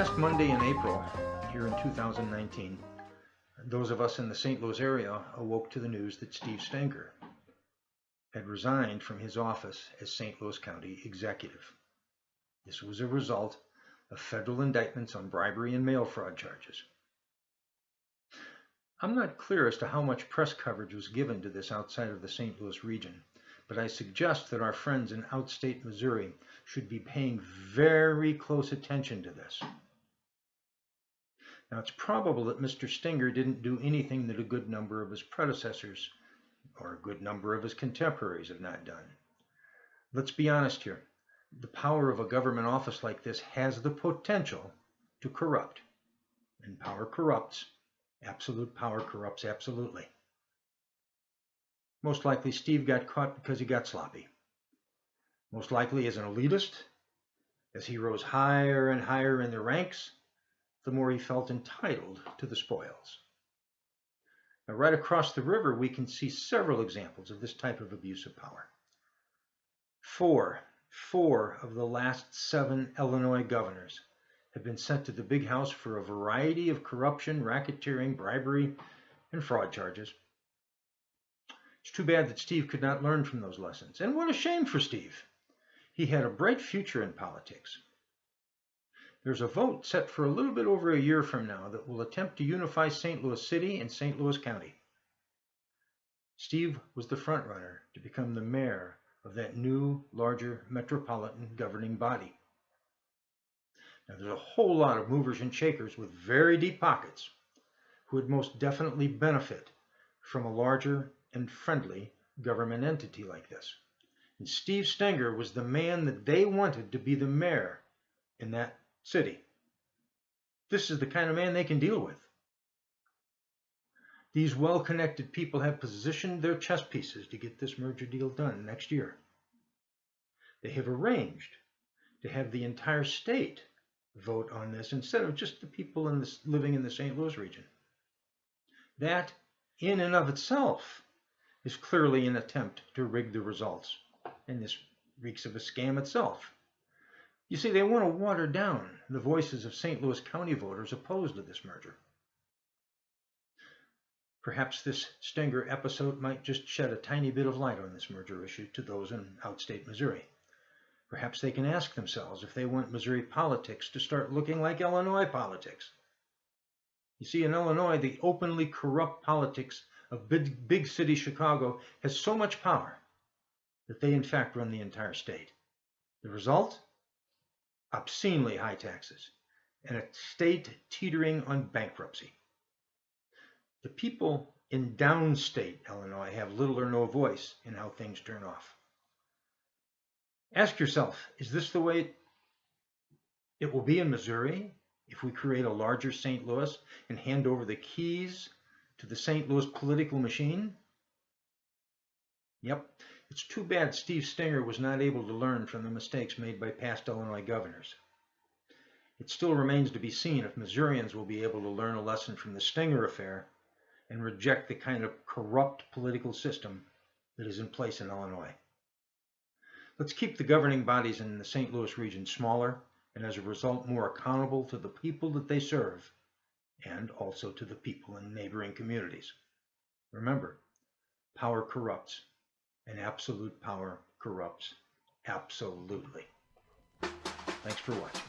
last Monday in April, here in 2019, those of us in the St. Louis area awoke to the news that Steve Stenger had resigned from his office as St. Louis County Executive. This was a result of federal indictments on bribery and mail fraud charges. I'm not clear as to how much press coverage was given to this outside of the St. Louis region, but I suggest that our friends in outstate Missouri should be paying very close attention to this. Now, it's probable that Mr. Stenger didn't do anything that a good number of his predecessors or a good number of his contemporaries have not done. Let's be honest here. The power of a government office like this has the potential to corrupt. And power corrupts. Absolute power corrupts absolutely. Most likely Steve got caught because he got sloppy. Most likely as an elitist, as he rose higher and higher in the ranks, the more he felt entitled to the spoils. Now, right across the river, we can see several examples of this type of abuse of power. Four of the last 7 Illinois governors have been sent to the big house for a variety of corruption, racketeering, bribery, and fraud charges. It's too bad that Steve could not learn from those lessons. And what a shame for Steve. He had a bright future in politics. There's a vote set for a little bit over a year from now that will attempt to unify St. Louis City and St. Louis County. Steve was the front runner to become the mayor of that new, larger metropolitan governing body. Now, there's a whole lot of movers and shakers with very deep pockets who would most definitely benefit from a larger and friendly government entity like this. And Steve Stenger was the man that they wanted to be the mayor in that city. This is the kind of man they can deal with. These well-connected people have positioned their chess pieces to get this merger deal done next year. They have arranged to have the entire state vote on this instead of just the people living in the St. Louis region. That, in and of itself, is clearly an attempt to rig the results, and this reeks of a scam itself. You see, they want to water down the voices of St. Louis County voters opposed to this merger. Perhaps this Stenger episode might just shed a tiny bit of light on this merger issue to those in outstate Missouri. Perhaps they can ask themselves if they want Missouri politics to start looking like Illinois politics. You see, in Illinois, the openly corrupt politics of big city Chicago has so much power that they in fact run the entire state. The result? Obscenely high taxes and a state teetering on bankruptcy. The people in downstate Illinois have little or no voice in how things turn off. Ask yourself, is this the way it will be in Missouri if we create a larger St. Louis and hand over the keys to the St. Louis political machine? Yep, it's too bad Steve Stenger was not able to learn from the mistakes made by past Illinois governors. It still remains to be seen if Missourians will be able to learn a lesson from the Stenger affair and reject the kind of corrupt political system that is in place in Illinois. Let's keep the governing bodies in the St. Louis region smaller and as a result more accountable to the people that they serve and also to the people in neighboring communities. Remember, power corrupts, and absolute power corrupts absolutely. Thanks for watching.